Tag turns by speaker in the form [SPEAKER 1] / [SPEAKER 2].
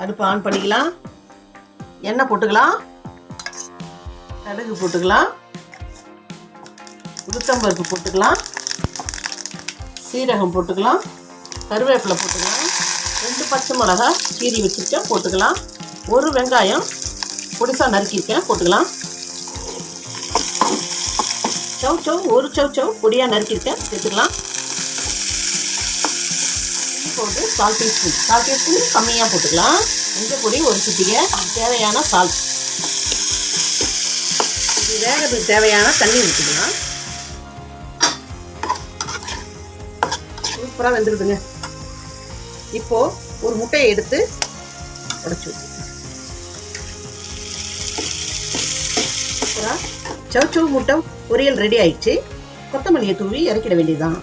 [SPEAKER 1] அடுப்பு ஆன் பண்ணிக்கலாம். எண்ணெய் போட்டுக்கலாம். கடுகு போட்டுக்கலாம். உளுத்தம்பருப்பு போட்டுக்கலாம். சீரகம் போட்டுக்கலாம். கருவேப்பிலை போட்டுக்கலாம். 2 பச்சை மிளகாய் கீறி வச்சுருக்கேன் போட்டுக்கலாம். 1 வெங்காயம் பொடிசாக நறுக்கியிருக்கேன் போட்டுக்கலாம். ஒரு சவ் பொடியாக நறுக்கியிருக்கேன் சேர்த்துக்கலாம். போட்டு 1/4 டீஸ்பூன் கம்மியாக போட்டுக்கலாம். மஞ்சள் பொடி 1 சிட்டிகை. தேவையான சால்ட். இது வேகிறதுக்கு தேவையான தண்ணி ஊற்றிக்கலாம். சூப்பராக வெந்துடுதுங்க. இப்போது ஒரு முட்டையை எடுத்து உடைச்சி சூப்பராக சவ் முட்டை பொரியல் ரெடி ஆயிடுச்சு. கொத்தமல்லியை தூவி இறக்கிட வேண்டியதுதான்.